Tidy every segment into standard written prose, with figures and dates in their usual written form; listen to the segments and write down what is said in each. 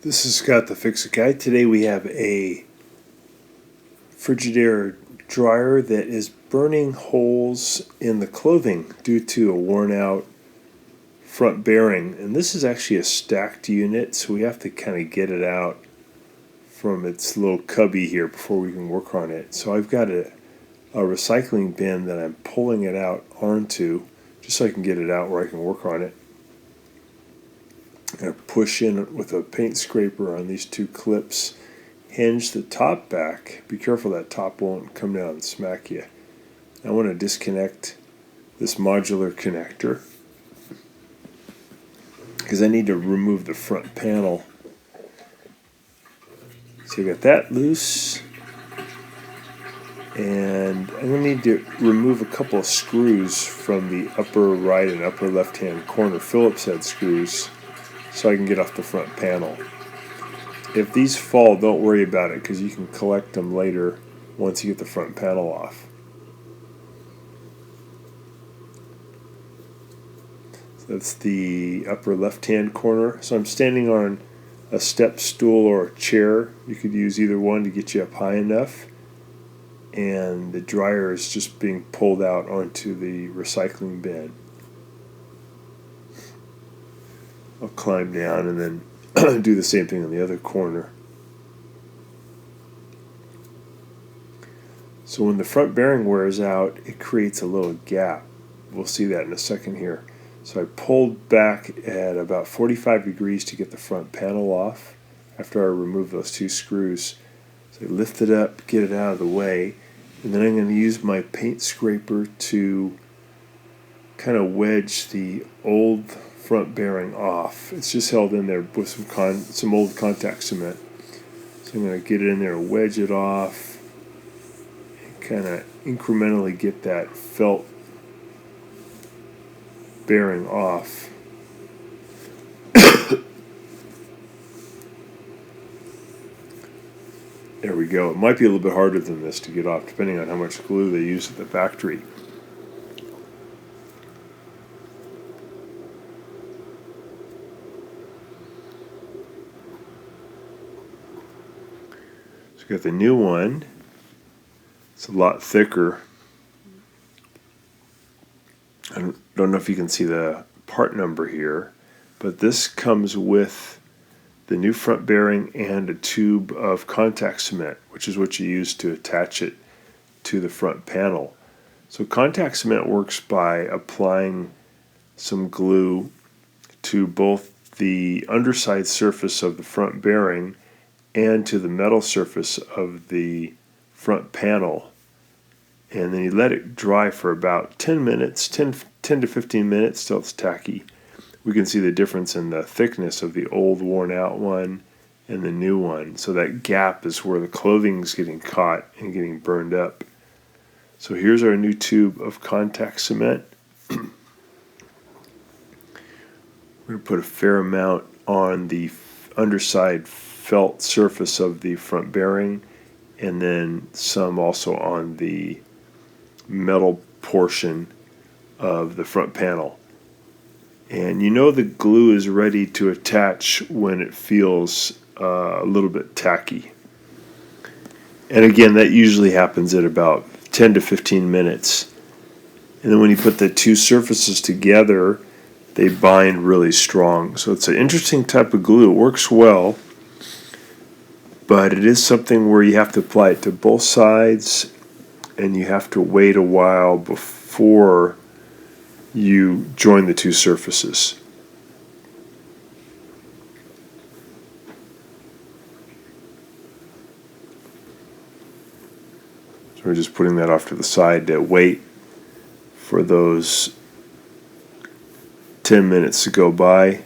This is Scott the Fix-It Guy. Today we have a Frigidaire dryer that is burning holes in the clothing due to a worn out front bearing. And this is actually a stacked unit, so we have to kind of get it out from its little cubby here before we can work on it. So I've got a recycling bin that I'm pulling it out onto just so I can get it out where I can work on it. I'm going to push in with a paint scraper on these two clips, hinge the top back. Be careful that top won't come down and smack you. I want to disconnect this modular connector because I need to remove the front panel. So I got that loose, and I'm going to need to remove a couple of screws from the upper right and upper left hand corner, Phillips head screws, so I can get off the front panel. If these fall, don't worry about it because you can collect them later once you get the front panel off. So that's the upper left hand corner. So I'm standing on a step stool or a chair. You could use either one to get you up high enough. And the dryer is just being pulled out onto the recycling bin. I'll climb down and then do the same thing on the other corner. So when the front bearing wears out, it creates a little gap. We'll see that in a second here. So I pulled back at about 45 degrees to get the front panel off after I removed those two screws. So I lift it up, get it out of the way, and then I'm going to use my paint scraper to kind of wedge the old front bearing off. It's just held in there with some old contact cement. So I'm going to get it in there, wedge it off, and kind of incrementally get that felt bearing off. There we go. It might be a little bit harder than this to get off, depending on how much glue they use at the factory. So we got the new one. It's a lot thicker. I don't know if you can see the part number here, but this comes with the new front bearing and a tube of contact cement, which is what you use to attach it to the front panel. So contact cement works by applying some glue to both the underside surface of the front bearing and to the metal surface of the front panel. And then you let it dry for about 10 minutes, 10 to 15 minutes till it's tacky. We can see the difference in the thickness of the old worn out one and the new one. So that gap is where the clothing's getting caught and getting burned up. So here's our new tube of contact cement. We're going to put a fair amount on the underside felt surface of the front bearing, and then some also on the metal portion of the front panel. And you know the glue is ready to attach when it feels a little bit tacky. And again, that usually happens at about 10 to 15 minutes. And then when you put the two surfaces together, they bind really strong. So it's an interesting type of glue. It works well, but it is something where you have to apply it to both sides, and you have to wait a while before you join the two surfaces. So we're just putting that off to the side to wait for those 10 minutes to go by.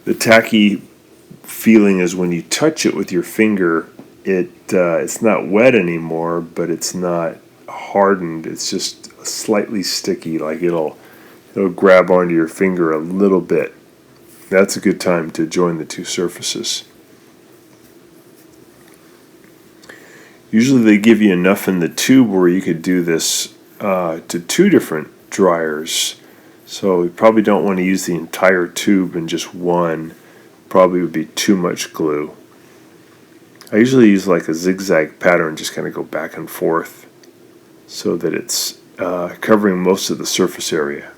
The tacky feeling is when you touch it with your finger, it's not wet anymore, but it's not hardened. It's just slightly sticky, like it'll grab onto your finger a little bit. That's a good time to join the two surfaces. Usually they give you enough in the tube where you could do this to two different dryers. So you probably don't want to use the entire tube in just one. Probably would be too much glue. I usually use like a zigzag pattern, just kind of go back and forth so that it's covering most of the surface area.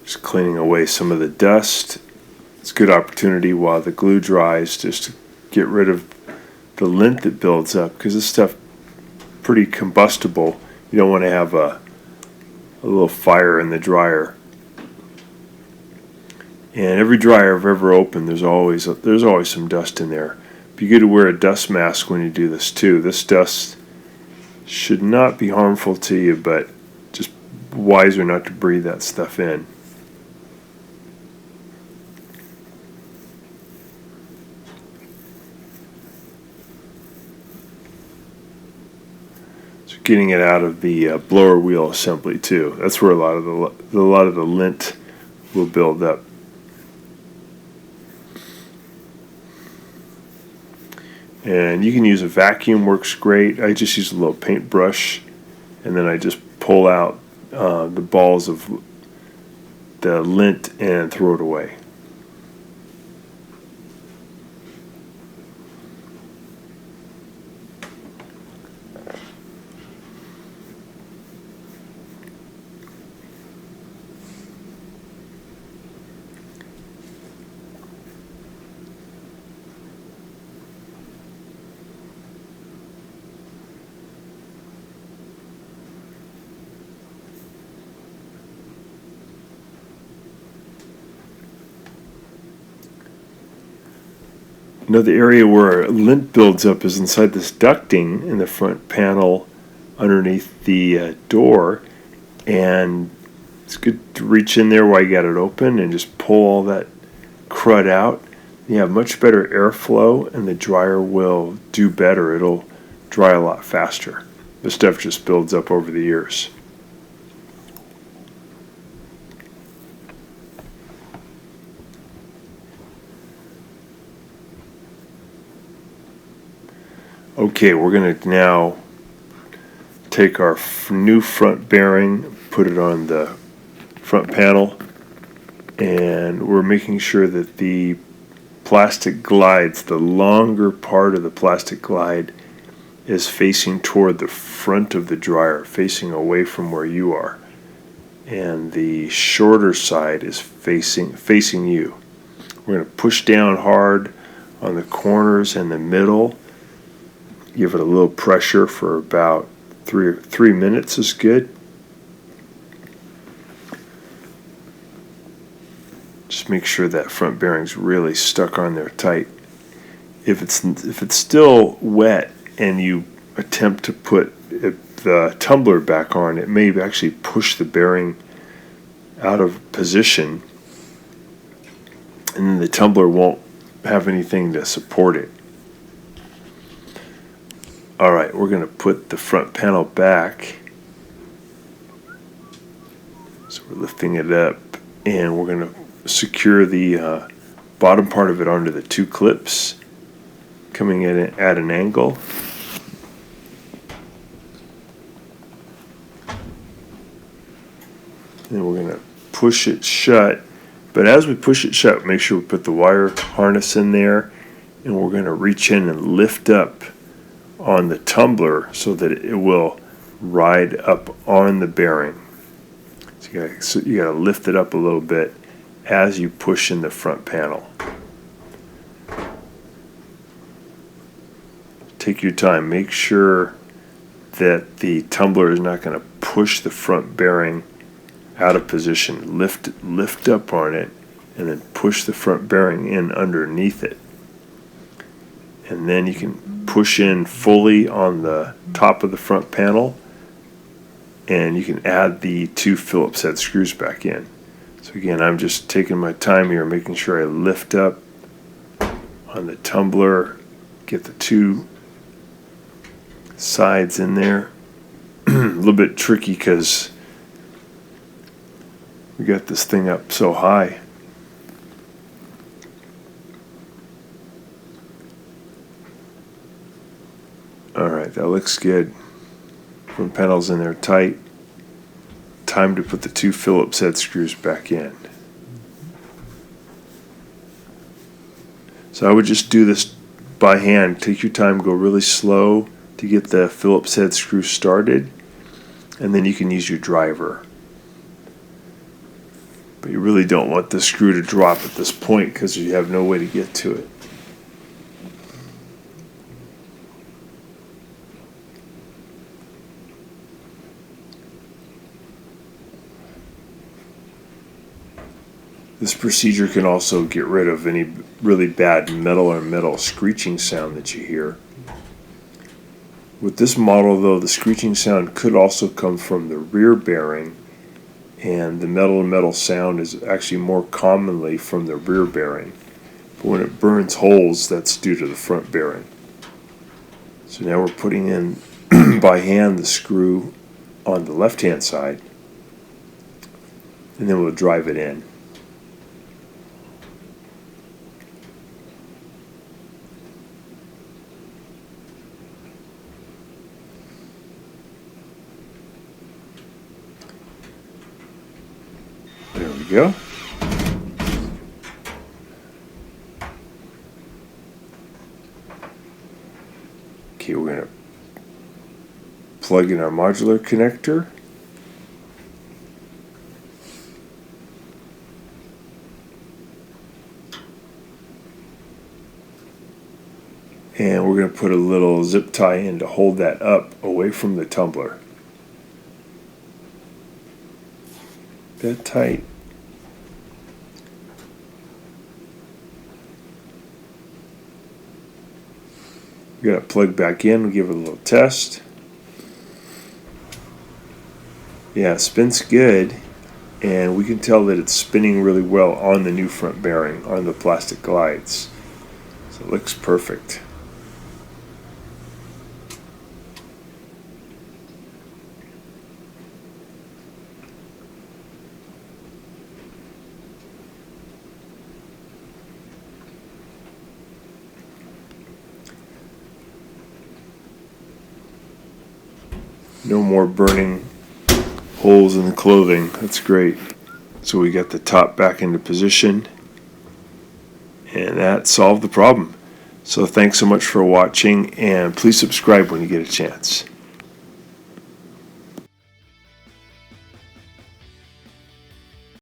Just cleaning away some of the dust. It's a good opportunity while the glue dries just to get rid of the lint that builds up, because this stuff pretty combustible. You don't want to have a little fire in the dryer. And every dryer I've ever opened, there's always some dust in there. Be good to wear a dust mask when you do this too. This dust should not be harmful to you, but just wiser not to breathe that stuff in. Getting it out of the blower wheel assembly too. That's where a lot of the lint will build up. And you can use a vacuum, works great. I just use a little paintbrush, and then I just pull out the balls of the lint and throw it away. Another area where lint builds up is inside this ducting in the front panel underneath the door, and it's good to reach in there while you got it open and just pull all that crud out. You have much better airflow, and the dryer will do better. It'll dry a lot faster. The stuff just builds up over the years. Okay, we're going to now take our new front bearing, put it on the front panel, and we're making sure that the plastic glides, the longer part of the plastic glide, is facing toward the front of the dryer, facing away from where you are, and the shorter side is facing you. We're going to push down hard on the corners and the middle. Give it a little pressure for about three minutes is good. Just make sure that front bearing's really stuck on there tight. If it's still wet and you attempt to put the tumbler back on, it may actually push the bearing out of position, and then the tumbler won't have anything to support it. Alright, we're going to put the front panel back. So we're lifting it up, and we're going to secure the bottom part of it onto the two clips, coming in at an angle. And we're going to push it shut. But as we push it shut, make sure we put the wire harness in there, and we're going to reach in and lift up on the tumbler so that it will ride up on the bearing. So you got to lift it up a little bit as you push in the front panel. Take your time. Make sure that the tumbler is not going to push the front bearing out of position. Lift up on it and then push the front bearing in underneath it. And then you can push in fully on the top of the front panel, and you can add the two Phillips head screws back in. So again, I'm just taking my time here, making sure I lift up on the tumbler, get the two sides in there. little bit tricky because we got this thing up so high. Alright, that looks good. Front panel's in there tight. Time to put the 2 Phillips head screws back in. So I would just do this by hand. Take your time, go really slow to get the Phillips head screw started, and then you can use your driver. But you really don't want the screw to drop at this point because you have no way to get to it. This procedure can also get rid of any really bad metal on metal screeching sound that you hear. With this model though, the screeching sound could also come from the rear bearing, and the metal on metal sound is actually more commonly from the rear bearing. But when it burns holes, that's due to the front bearing. So now we're putting in by hand the screw on the left hand side, and then we'll drive it in. There we go. Okay, we're going to plug in our modular connector. And we're going to put a little zip tie in to hold that up away from the tumbler. That tight. We're going to plug back in, we'll give it a little test. Yeah, it spins good, and we can tell that it's spinning really well on the new front bearing, on the plastic glides. So it looks perfect. No more burning holes in the clothing. That's great. So we got the top back into position, and that solved the problem. So thanks so much for watching, and please subscribe when you get a chance.